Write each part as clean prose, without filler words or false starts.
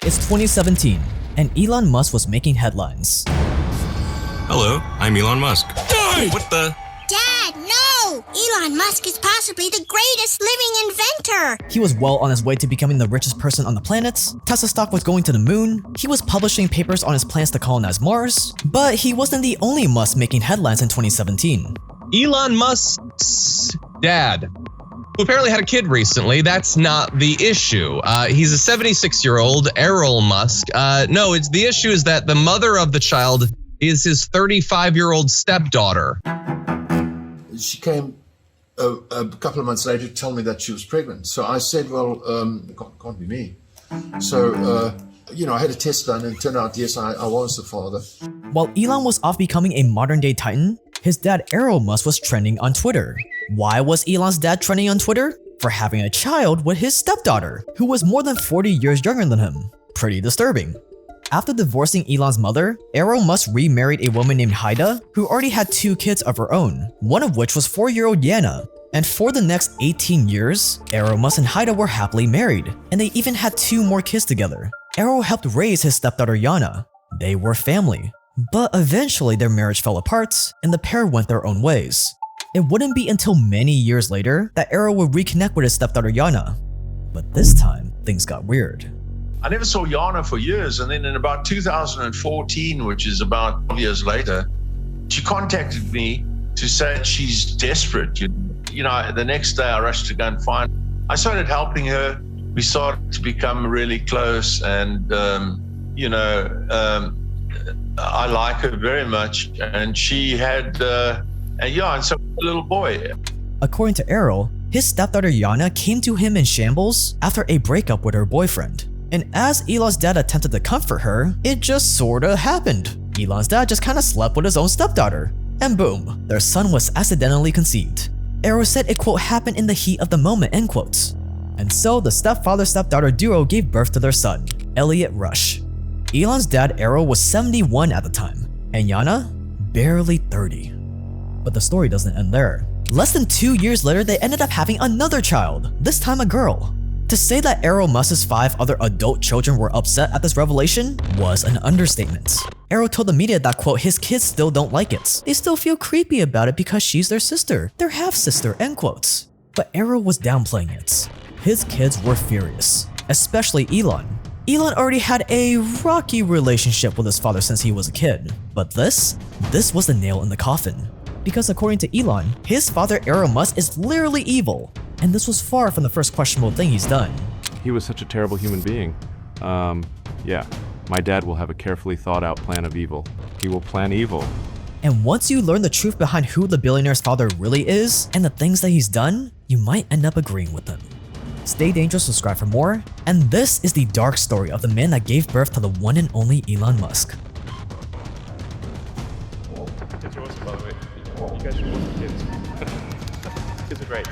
It's 2017, and Elon Musk was making headlines. Hello, I'm Elon Musk. Die! What the? Dad, no! Elon Musk is possibly the greatest living inventor! He was well on his way to becoming the richest person on the planet. Tesla stock was going to the moon. He was publishing papers on his plans to colonize Mars. But he wasn't the only Musk making headlines in 2017. Elon Musk's dad, who apparently had a kid recently, that's not the issue. He's a 76-year-old Errol Musk. No, the issue is that the mother of the child is his 35-year-old stepdaughter. She came a couple of months later to tell me that she was pregnant. So I said, well, it can't be me. So, I had a test done and it turned out, yes, I was the father. While Elon was off becoming a modern-day titan, his dad Errol Musk was trending on Twitter. Why was Elon's dad trending on Twitter? For having a child with his stepdaughter, who was more than 40 years younger than him. Pretty disturbing. After divorcing Elon's mother, Errol Musk remarried a woman named Haida, who already had 2 kids of her own, one of which was 4-year-old Yana. And for the next 18 years, Errol Musk and Haida were happily married, and they even had 2 more kids together. Errol helped raise his stepdaughter Yana. They were family. But eventually their marriage fell apart, and the pair went their own ways. It wouldn't be until many years later that Errol would reconnect with his stepdaughter Yana. But this time, things got weird. I never saw Yana for years, and then in about 2014, which is about 12 years later, she contacted me to say she's desperate. The next day I rushed to go and find her. I started helping her. We started to become really close, and I like her very much, and she had and so a little boy. According to Errol, his stepdaughter Yana came to him in shambles after a breakup with her boyfriend. And as Elon's dad attempted to comfort her, it just sorta happened. Elon's dad just kinda slept with his own stepdaughter. And boom, their son was accidentally conceived. Errol said it quote happened in the heat of the moment, end quotes. And so the stepfather-stepdaughter duo gave birth to their son, Elliot Rush. Elon's dad Errol was 71 at the time, and Yana, barely 30. But the story doesn't end there. Less than 2 years later, they ended up having another child, this time a girl. To say that Errol Musk's 5 other adult children were upset at this revelation was an understatement. Errol told the media that quote, his kids still don't like it. They still feel creepy about it because she's their sister, their half-sister, end quotes. But Errol was downplaying it. His kids were furious, especially Elon. Elon already had a rocky relationship with his father since he was a kid. But this was the nail in the coffin. Because according to Elon, his father Errol Musk is literally evil. And this was far from the first questionable thing he's done. He was such a terrible human being. Yeah, my dad will have a carefully thought out plan of evil. He will plan evil. And once you learn the truth behind who the billionaire's father really is and the things that he's done, you might end up agreeing with him. Stay dangerous, subscribe for more, and this is the dark story of the man that gave birth to the one and only Elon Musk. Kids are awesome, by the way. You guys should watch the kids. Kids are great.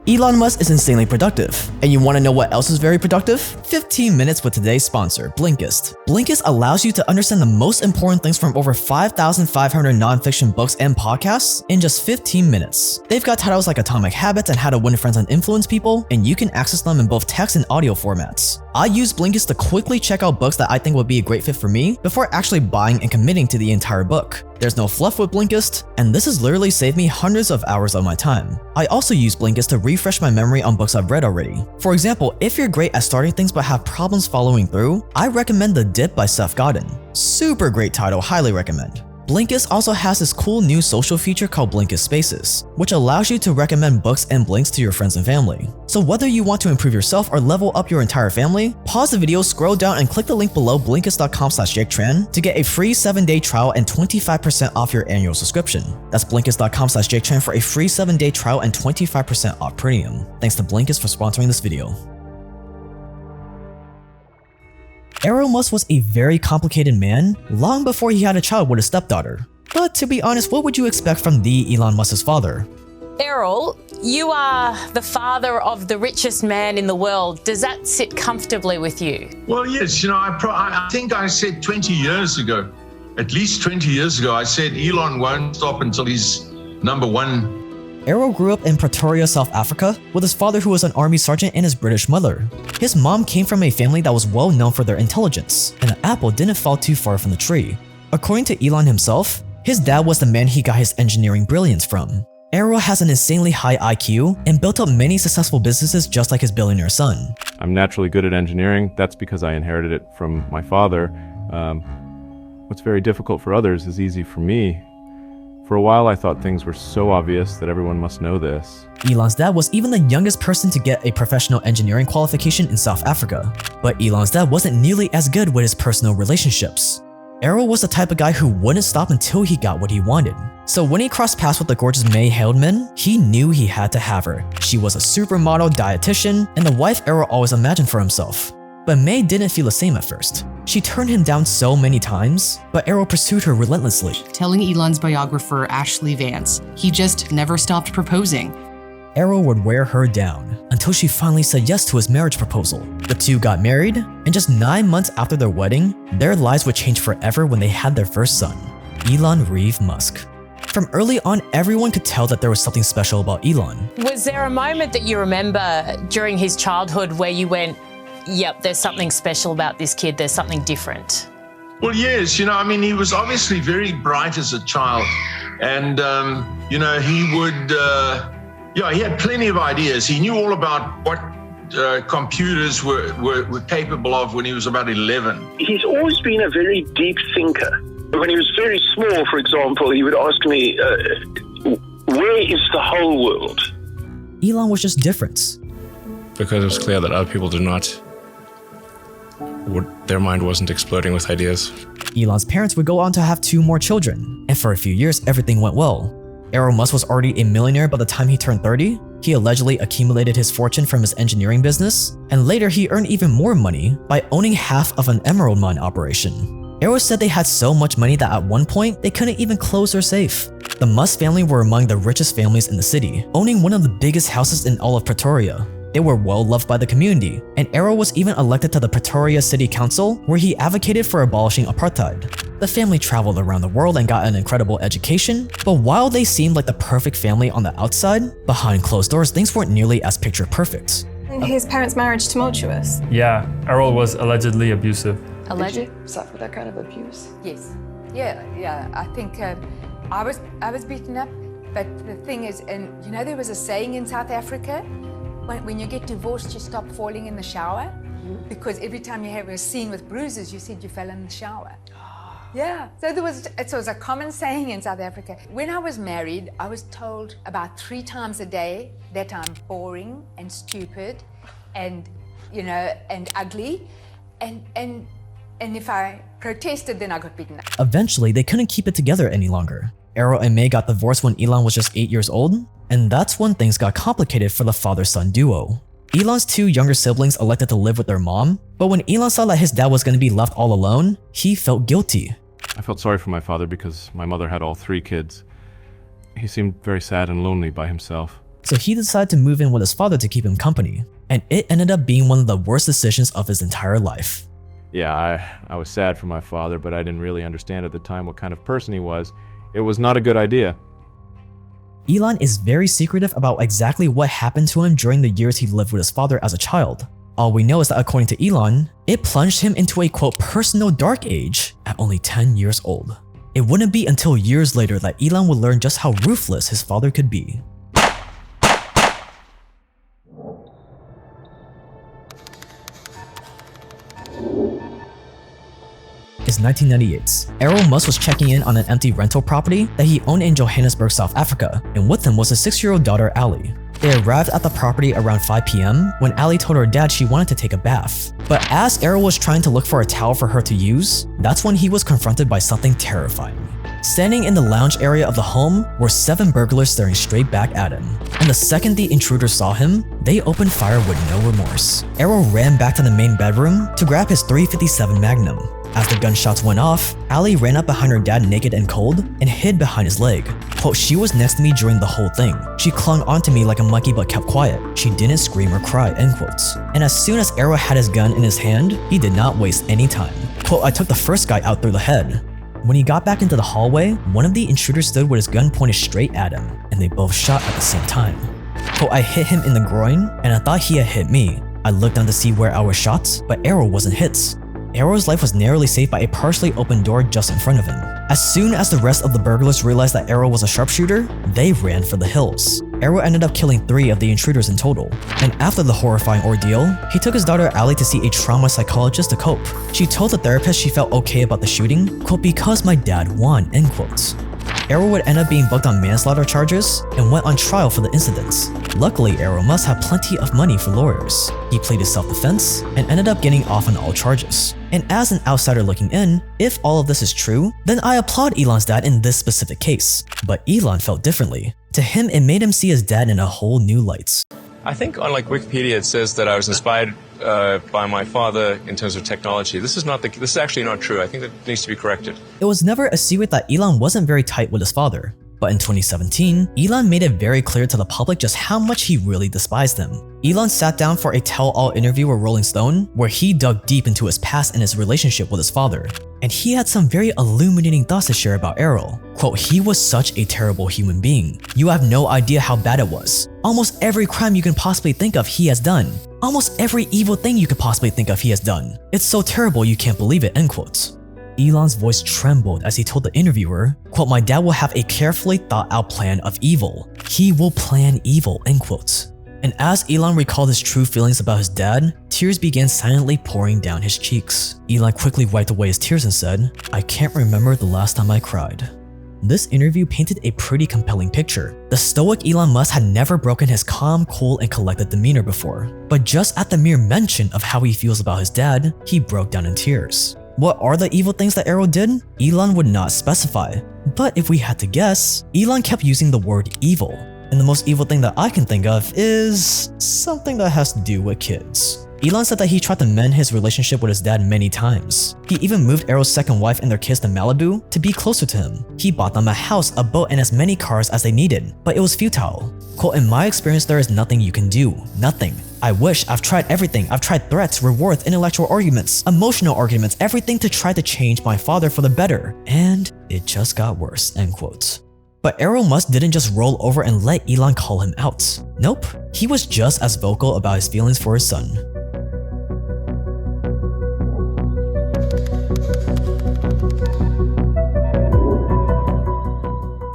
Elon Musk is insanely productive. And you want to know what else is very productive? 15 minutes with today's sponsor, Blinkist. Blinkist allows you to understand the most important things from over 5,500 nonfiction books and podcasts in just 15 minutes. They've got titles like Atomic Habits and How to Win Friends and Influence People, and you can access them in both text and audio formats. I use Blinkist to quickly check out books that I think would be a great fit for me before actually buying and committing to the entire book. There's no fluff with Blinkist, and this has literally saved me hundreds of hours of my time. I also use Blinkist to refresh my memory on books I've read already. For example, if you're great at starting things but have problems following through, I recommend The Dip by Seth Godin. Super great title, highly recommend. Blinkist also has this cool new social feature called Blinkist Spaces, which allows you to recommend books and blinks to your friends and family. So whether you want to improve yourself or level up your entire family, pause the video, scroll down and click the link below blinkist.com/JakeTran to get a free 7-day trial and 25% off your annual subscription. That's blinkist.com/JakeTran for a free 7-day trial and 25% off premium. Thanks to Blinkist for sponsoring this video. Errol Musk was a very complicated man long before he had a child with his stepdaughter. But to be honest, what would you expect from the Elon Musk's father? Errol, you are the father of the richest man in the world. Does that sit comfortably with you? Well, yes, I think I said 20 years ago, at least 20 years ago, I said Elon won't stop until he's number one Errol grew up in Pretoria, South Africa, with his father who was an army sergeant and his British mother. His mom came from a family that was well known for their intelligence, and the apple didn't fall too far from the tree. According to Elon himself, his dad was the man he got his engineering brilliance from. Errol has an insanely high IQ and built up many successful businesses just like his billionaire son. I'm naturally good at engineering. That's because I inherited it from my father. What's very difficult for others is easy for me. For a while, I thought things were so obvious that everyone must know this. Elon's dad was even the youngest person to get a professional engineering qualification in South Africa. But Elon's dad wasn't nearly as good with his personal relationships. Errol was the type of guy who wouldn't stop until he got what he wanted. So when he crossed paths with the gorgeous May Heldman, he knew he had to have her. She was a supermodel dietitian and the wife Errol always imagined for himself. But May didn't feel the same at first. She turned him down so many times, but Errol pursued her relentlessly. Telling Elon's biographer, Ashley Vance, he just never stopped proposing. Errol would wear her down until she finally said yes to his marriage proposal. The two got married, and just 9 months after their wedding, their lives would change forever when they had their first son, Elon Reeve Musk. From early on, everyone could tell that there was something special about Elon. Was there a moment that you remember during his childhood where you went, yep, there's something special about this kid, there's something different? Well, yes, he was obviously very bright as a child. And, he would, he had plenty of ideas. He knew all about what computers were capable of when he was about 11. He's always been a very deep thinker. When he was very small, for example, he would ask me, where is the whole world? Elon was just different. Because it was clear that other people their mind wasn't exploding with ideas. Elon's parents would go on to have 2 more children, and for a few years, everything went well. Errol Musk was already a millionaire by the time he turned 30. He allegedly accumulated his fortune from his engineering business, and later he earned even more money by owning half of an emerald mine operation. Errol said they had so much money that at one point, they couldn't even close their safe. The Musk family were among the richest families in the city, owning one of the biggest houses in all of Pretoria. They were well loved by the community, and Errol was even elected to the Pretoria City Council, where he advocated for abolishing apartheid. The family traveled around the world and got an incredible education, but while they seemed like the perfect family on the outside, behind closed doors things weren't nearly as picture perfect. His parents' marriage tumultuous? Yeah, Errol was allegedly abusive. Alleged? Did you suffer that kind of abuse? Yes. Yeah. I think I was beaten up, but the thing is, and there was a saying in South Africa, when you get divorced, you stop falling in the shower, because every time you have a scene with bruises, you said you fell in the shower. Yeah, so it was a common saying in South Africa. When I was married, I was told about 3 times a day that I'm boring and stupid and, and ugly. And if I protested, then I got beaten up. Eventually, they couldn't keep it together any longer. Errol and May got divorced when Elon was just 8 years old, and that's when things got complicated for the father-son duo. Elon's 2 younger siblings elected to live with their mom, but when Elon saw that his dad was going to be left all alone, he felt guilty. I felt sorry for my father because my mother had all 3 kids. He seemed very sad and lonely by himself. So he decided to move in with his father to keep him company, and it ended up being one of the worst decisions of his entire life. Yeah, I was sad for my father, but I didn't really understand at the time what kind of person he was. It was not a good idea. Elon is very secretive about exactly what happened to him during the years he lived with his father as a child. All we know is that according to Elon, it plunged him into a quote personal dark age at only 10 years old. It wouldn't be until years later that Elon would learn just how ruthless his father could be. Is 1998. Errol Musk was checking in on an empty rental property that he owned in Johannesburg, South Africa, and with him was his 6-year-old daughter, Ali. They arrived at the property around 5 p.m. when Ali told her dad she wanted to take a bath. But as Errol was trying to look for a towel for her to use, that's when he was confronted by something terrifying. Standing in the lounge area of the home were 7 burglars staring straight back at him. And the second the intruders saw him, they opened fire with no remorse. Errol ran back to the main bedroom to grab his .357 Magnum. As the gunshots went off, Ali ran up behind her dad naked and cold and hid behind his leg. Quote, she was next to me during the whole thing. She clung onto me like a monkey but kept quiet. She didn't scream or cry, end quotes. And as soon as Errol had his gun in his hand, he did not waste any time. Quote, I took the first guy out through the head. When he got back into the hallway, one of the intruders stood with his gun pointed straight at him, and they both shot at the same time. Quote, I hit him in the groin, and I thought he had hit me. I looked down to see where I was shot, but Errol wasn't hit. Errol's life was narrowly saved by a partially open door just in front of him. As soon as the rest of the burglars realized that Errol was a sharpshooter, they ran for the hills. Errol ended up killing 3 of the intruders in total. And after the horrifying ordeal, he took his daughter Allie to see a trauma psychologist to cope. She told the therapist she felt okay about the shooting, quote, because my dad won, end quote. Errol would end up being booked on manslaughter charges and went on trial for the incidents. Luckily, Errol must have plenty of money for lawyers. He pleaded self-defense and ended up getting off on all charges. And as an outsider looking in, if all of this is true, then I applaud Elon's dad in this specific case. But Elon felt differently. To him, it made him see his dad in a whole new light. I think on Wikipedia it says that I was inspired by my father in terms of technology. This is actually not true. I think that needs to be corrected. It was never a secret that Elon wasn't very tight with his father. But in 2017, Elon made it very clear to the public just how much he really despised him. Elon sat down for a tell-all interview with Rolling Stone where he dug deep into his past and his relationship with his father. And he had some very illuminating thoughts to share about Errol. Quote, he was such a terrible human being. You have no idea how bad it was. Almost every crime you can possibly think of he has done. Almost every evil thing you could possibly think of he has done. It's so terrible you can't believe it, end quote. Elon's voice trembled as he told the interviewer, quote, my dad will have a carefully thought out plan of evil. He will plan evil, end quote. And as Elon recalled his true feelings about his dad, tears began silently pouring down his cheeks. Elon quickly wiped away his tears and said, I can't remember the last time I cried. This interview painted a pretty compelling picture. The stoic Elon Musk had never broken his calm, cool, and collected demeanor before. But just at the mere mention of how he feels about his dad, he broke down in tears. What are the evil things that Errol did? Elon would not specify. But if we had to guess, Elon kept using the word evil. And the most evil thing that I can think of is something that has to do with kids. Elon said that he tried to mend his relationship with his dad many times. He even moved Errol's second wife and their kids to Malibu to be closer to him. He bought them a house, a boat, and as many cars as they needed, but it was futile. Quote, in my experience, there is nothing you can do. Nothing. I wish. I've tried everything. I've tried threats, rewards, intellectual arguments, emotional arguments, everything to try to change my father for the better. And it just got worse, end quote. But Errol Musk didn't just roll over and let Elon call him out. Nope. He was just as vocal about his feelings for his son.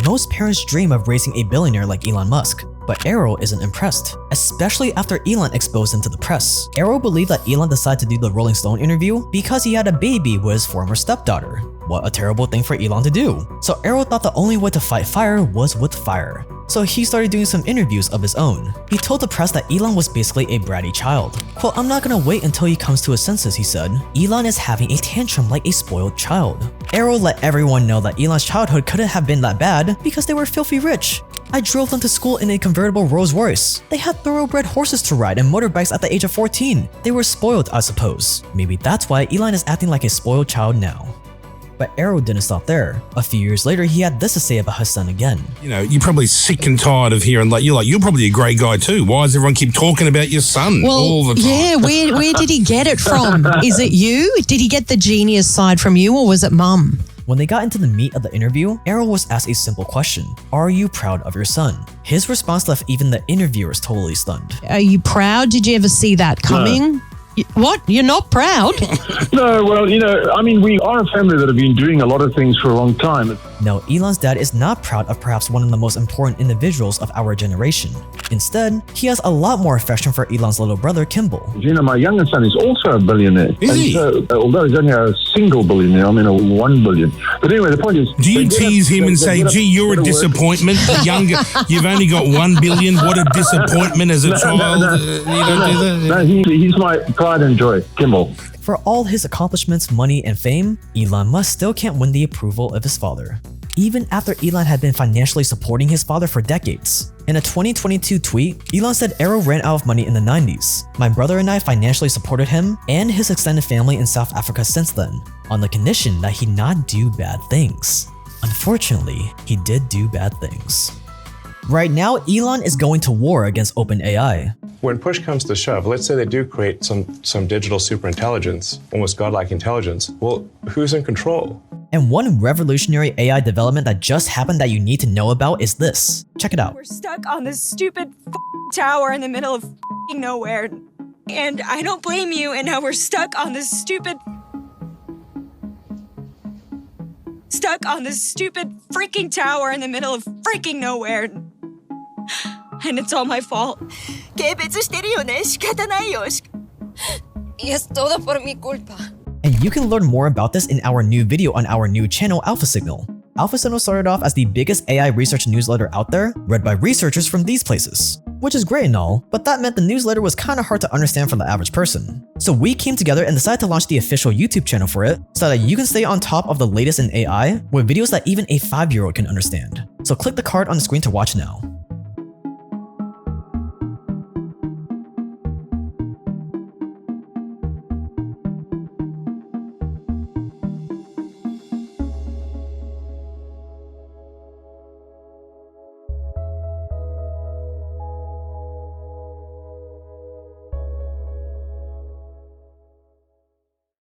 Most parents dream of raising a billionaire like Elon Musk, but Errol isn't impressed, especially after Elon exposed him to the press. Errol believed that Elon decided to do the Rolling Stone interview because he had a baby with his former stepdaughter. What a terrible thing for Elon to do. So Errol thought the only way to fight fire was with fire. So he started doing some interviews of his own. He told the press that Elon was basically a bratty child. Quote, I'm not gonna wait until he comes to his senses, he said. Elon is having a tantrum like a spoiled child. Errol let everyone know that Elon's childhood couldn't have been that bad because they were filthy rich. I drove them to school in a convertible Rolls Royce. They had thoroughbred horses to ride and motorbikes at the age of 14. They were spoiled, I suppose. Maybe that's why Elon is acting like a spoiled child now. But Errol didn't stop there. A few years later, he had this to say about his son again. You know, you're probably sick and tired of hearing you're probably a great guy too. Why does everyone keep talking about your son all the time? Yeah, where did he get it from? Is it you? Did he get the genius side from you, or was it mum? When they got into the meat of the interview, Errol was asked a simple question. Are you proud of your son? His response left even the interviewers totally stunned. Are you proud? Did you ever see that coming? No. What? You're not proud? No, well, we are a family that have been doing a lot of things for a long time. No, Elon's dad is not proud of perhaps one of the most important individuals of our generation. Instead, he has a lot more affection for Elon's little brother, Kimball. My younger son is also a billionaire. Is he? So, although he's only a single billionaire, a 1 billion. But anyway, the point is... Do you tease him and say, gee, you're a disappointment? You've only got 1 billion. What a disappointment as a child. You don't do that. No, he's my pride and joy, Kimball. For all his accomplishments, money, and fame, Elon Musk still can't win the approval of his father. Even after Elon had been financially supporting his father for decades. In a 2022 tweet, Elon said Errol ran out of money in the 90s. My brother and I financially supported him and his extended family in South Africa since then, on the condition that he not do bad things. Unfortunately, he did do bad things. Right now, Elon is going to war against OpenAI. When push comes to shove, let's say they do create some digital superintelligence, almost godlike intelligence. Well, who's in control? And one revolutionary AI development that just happened that you need to know about is this. Check it out. We're stuck on this stupid tower in the middle of nowhere. And I don't blame you, and now we're stuck on this stupid freaking tower in the middle of freaking nowhere. And it's all my fault. Y es todo por mi culpa. And you can learn more about this in our new video on our new channel, Alpha Signal. Alpha Signal started off as the biggest AI research newsletter out there, read by researchers from these places. Which is great and all, but that meant the newsletter was kinda hard to understand for the average person. So we came together and decided to launch the official YouTube channel for it, so that you can stay on top of the latest in AI, with videos that even a 5-year-old can understand. So click the card on the screen to watch now.